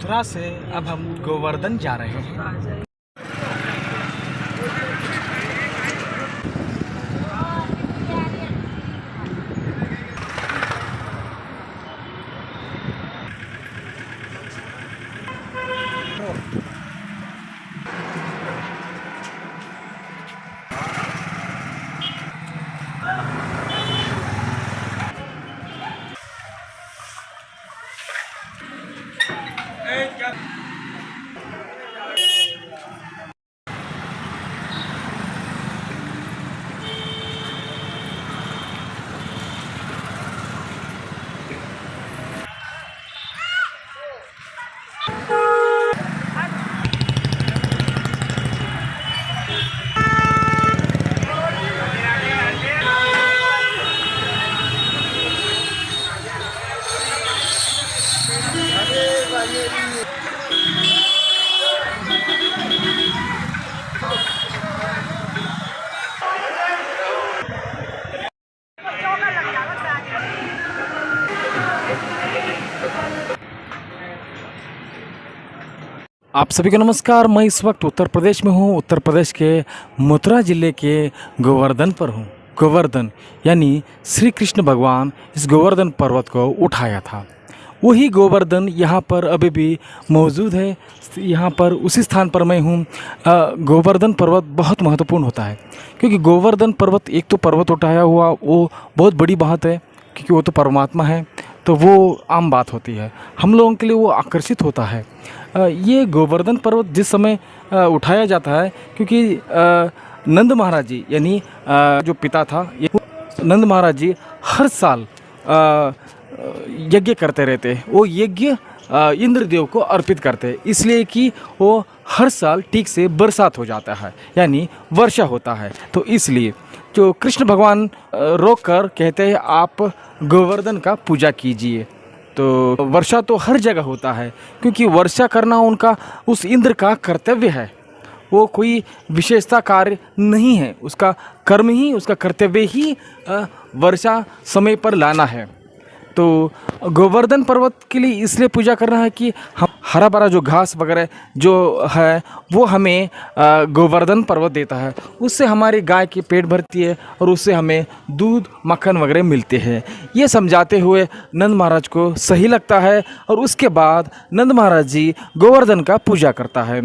मथुरा से अब हम गोवर्धन जा रहे हैं। आप सभी को नमस्कार। मैं इस वक्त उत्तर प्रदेश में हूँ। उत्तर प्रदेश के मथुरा ज़िले के गोवर्धन पर हूँ। गोवर्धन यानी श्री कृष्ण भगवान इस गोवर्धन पर्वत को उठाया था। वही गोवर्धन यहाँ पर अभी भी मौजूद है। यहाँ पर उसी स्थान पर मैं हूँ। गोवर्धन पर्वत बहुत महत्वपूर्ण होता है, क्योंकि गोवर्धन पर्वत एक तो पर्वत उठाया हुआ वो बहुत बड़ी बात है, क्योंकि वो तो परमात्मा है, तो वो आम बात होती है। हम लोगों के लिए वो आकर्षित होता है। ये गोवर्धन पर्वत जिस समय उठाया जाता है, क्योंकि नंद महाराज जी यानी जो पिता था, ये नंद महाराज जी हर साल यज्ञ करते रहते। वो यज्ञ इंद्रदेव को अर्पित करते, इसलिए कि वो हर साल ठीक से बरसात हो जाता है, यानी वर्षा होता है। तो इसलिए जो कृष्ण भगवान रोक कर कहते हैं आप गोवर्धन का पूजा कीजिए। तो वर्षा तो हर जगह होता है, क्योंकि वर्षा करना उनका उस इंद्र का कर्तव्य है। वो कोई विशेषता कार्य नहीं है, उसका कर्म ही, उसका कर्तव्य ही वर्षा समय पर लाना है। तो गोवर्धन पर्वत के लिए इसलिए पूजा करना है कि हम हरा भरा जो घास वगैरह जो है वो हमें गोवर्धन पर्वत देता है। उससे हमारी गाय की पेट भरती है और उससे हमें दूध मक्खन वगैरह मिलते हैं। ये समझाते हुए नंद महाराज को सही लगता है, और उसके बाद नंद महाराज जी गोवर्धन का पूजा करता है।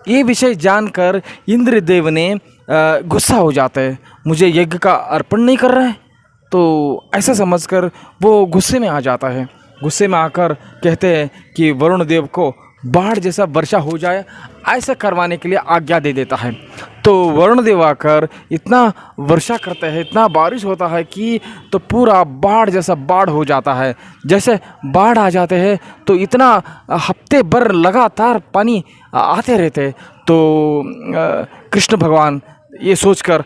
ये विषय जानकर इंद्रदेव ने गुस्सा हो जाता है, मुझे यज्ञ का अर्पण नहीं कर रहा है। तो ऐसा समझकर वो गुस्से में आ जाता है। गुस्से में आकर कहते हैं कि वरुण देव को बाढ़ जैसा वर्षा हो जाए, ऐसा करवाने के लिए आज्ञा दे देता है। तो वरुण देव आकर इतना वर्षा करते हैं, इतना बारिश होता है कि तो पूरा बाढ़ जैसा बाढ़ हो जाता है। जैसे बाढ़ आ जाते हैं तो इतना हफ्ते भर लगातार पानी आते रहते। तो कृष्ण भगवान ये सोचकर,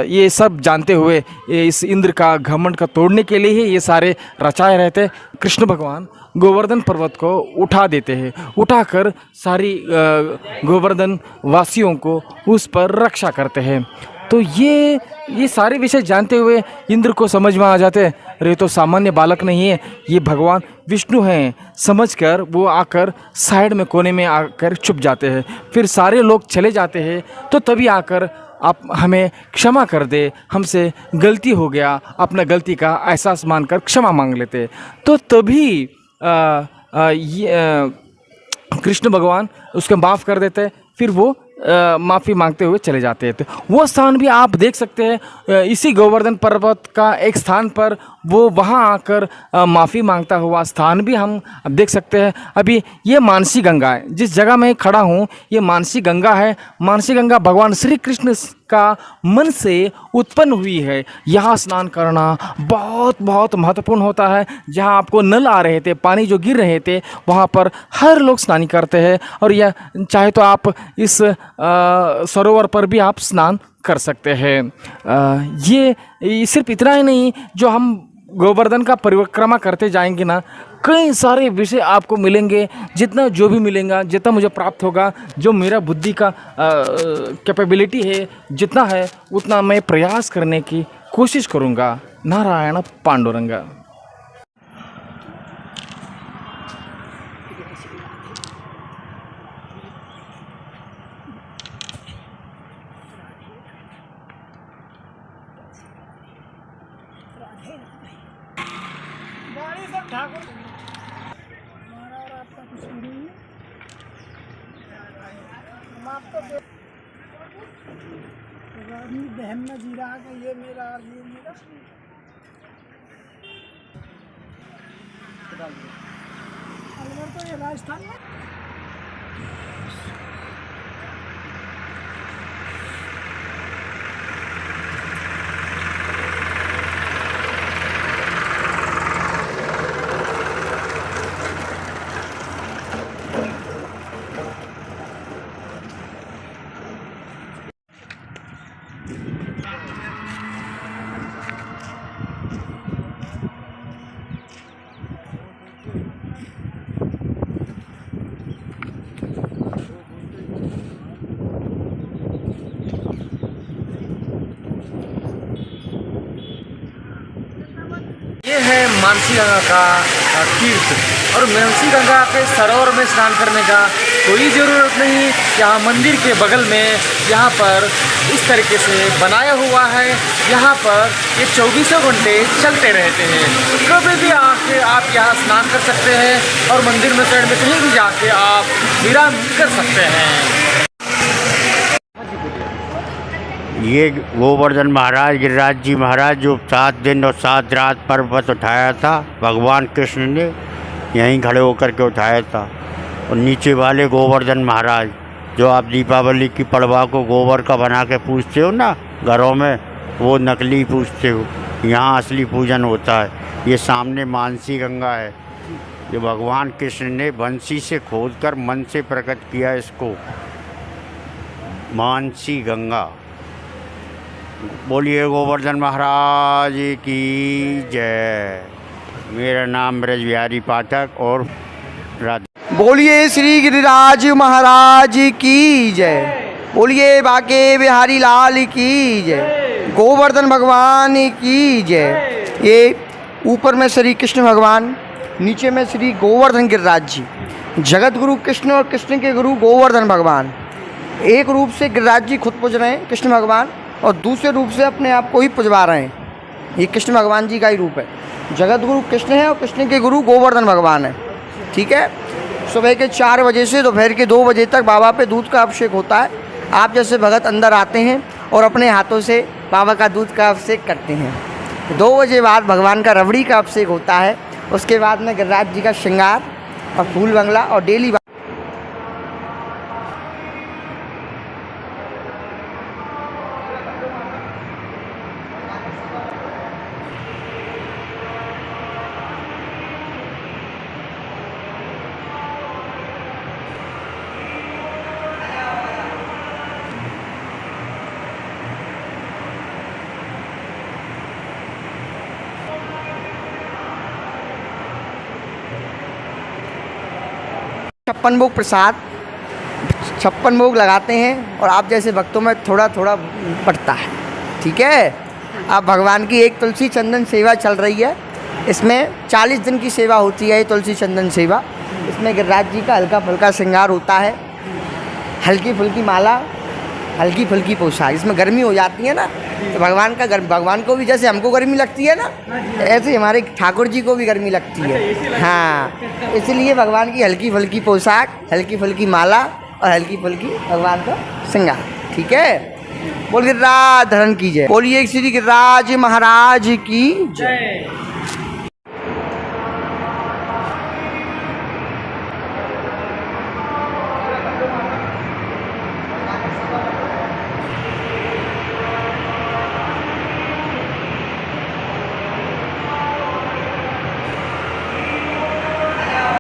ये सब जानते हुए, ये इस इंद्र का घमंड का तोड़ने के लिए ही ये सारे रचाए रहते, कृष्ण भगवान गोवर्धन पर्वत को उठा देते हैं। उठाकर सारी गोवर्धन वासियों को उस पर रक्षा करते हैं। तो ये सारे विषय जानते हुए इंद्र को समझ में आ जाते हैं, अरे तो सामान्य बालक नहीं है, ये भगवान विष्णु हैं। समझकर वो आकर साइड में कोने में आकर छुप जाते हैं। फिर सारे लोग चले जाते हैं। तो तभी आकर आप हमें क्षमा कर दे, हमसे गलती हो गया, अपना गलती का एहसास मानकर क्षमा मांग लेते। तो तभी कृष्ण भगवान उसको माफ़ कर देते। फिर वो माफ़ी मांगते हुए चले जाते हैं। तो वो स्थान भी आप देख सकते हैं, इसी गोवर्धन पर्वत का एक स्थान पर वो वहाँ आकर माफ़ी मांगता हुआ स्थान भी हम देख सकते हैं। अभी ये मानसी गंगा है, जिस जगह मैं खड़ा हूँ ये मानसी गंगा है। मानसी गंगा भगवान श्री कृष्ण का मन से उत्पन्न हुई है। यहाँ स्नान करना बहुत बहुत महत्वपूर्ण होता है। जहाँ आपको नल आ रहे थे, पानी जो गिर रहे थे, वहाँ पर हर लोग स्नान करते हैं। और यह चाहे तो आप इस सरोवर पर भी आप स्नान कर सकते हैं। ये सिर्फ इतना ही नहीं, जो हम गोवर्धन का परिक्रमा करते जाएंगे ना, कई सारे विषय आपको मिलेंगे। जितना जो भी मिलेगा, जितना मुझे प्राप्त होगा, जो मेरा बुद्धि का कैपेबिलिटी है, जितना है उतना मैं प्रयास करने की कोशिश करूँगा। नारायण पांडुरंगा। ठाकुर हमारा और आपका कुछ नहीं है। हम आपको बहन में जी रहा कि ये मेरा और ये मेरा अलवर तो ये राजस्थान में ये है मानसी गंगा का तीर्थ और मानसी गंगा के सरोवर में स्नान करने का कोई ज़रूरत नहीं। यहाँ मंदिर के बगल में यहाँ पर इस तरीके से बनाया हुआ है। यहाँ पर ये 24 घंटे चलते रहते हैं। कभी भी आके आप यहाँ स्नान कर सकते हैं और मंदिर में साइड में कहीं भी जाके आप विराम कर सकते हैं। ये गोवर्धन महाराज गिरिराज जी महाराज जो 7 दिन और 7 रात पर्वत उठाया था, भगवान कृष्ण ने यहीं खड़े होकर के उठाया था। और नीचे वाले गोवर्धन महाराज जो आप दीपावली की पड़वा को गोबर का बना के पूजते हो ना घरों में, वो नकली पूजते हो, यहाँ असली पूजन होता है। ये सामने मानसी गंगा है जो भगवान कृष्ण ने बंसी से खोदकर मन से प्रकट किया। इसको मानसी गंगा। बोलिए गोवर्धन महाराज की जय। मेरा नाम ब्रज बिहारी पाठक और राधे। बोलिए श्री गिरिराज महाराज की जय। बोलिए बाके बिहारी लाल की जय। गोवर्धन भगवान की जय। ये ऊपर में श्री कृष्ण भगवान, नीचे में श्री गोवर्धन गिरिराज जी, जगत गुरु कृष्ण और कृष्ण के गुरु गोवर्धन भगवान। एक रूप से गिरिराज जी खुद पूज रहे हैं कृष्ण भगवान, और दूसरे रूप से अपने आप को ही पुजवा रहे हैं। ये कृष्ण भगवान जी का ही रूप है। जगत गुरु कृष्ण है और कृष्ण के गुरु गोवर्धन भगवान है। ठीक है। सुबह के 4 बजे से दोपहर के 2 बजे तक बाबा पे दूध का अभिषेक होता है। आप जैसे भगत अंदर आते हैं और अपने हाथों से बाबा का दूध का अभिषेक करते हैं। 2 बजे बाद भगवान का रबड़ी का अभिषेक होता है। उसके बाद में गिरिराज जी का श्रृंगार और फूल बंगला और डेली 56 भोग प्रसाद, 56 भोग लगाते हैं और आप जैसे भक्तों में थोड़ा थोड़ा बढ़ता है। ठीक है। अब भगवान की एक तुलसी चंदन सेवा चल रही है। इसमें 40 दिन की सेवा होती है। ये तुलसी चंदन सेवा, इसमें गिरिराज जी का हल्का फुल्का श्रृंगार होता है, हल्की फुल्की माला, हल्की फुल्की पोशाक। इसमें गर्मी हो जाती है ना, तो भगवान को भी जैसे हमको गर्मी लगती है ना, ऐसे हमारे ठाकुर जी को भी गर्मी लगती है। हाँ, इसलिए भगवान की हल्की फुल्की पोशाक, हल्की फुल्की माला और हल्की फुल्की भगवान का श्रृंगार। ठीक है। बोल गिरिराज धरण की जय। बोलिए श्री गिरिराज महाराज की जय।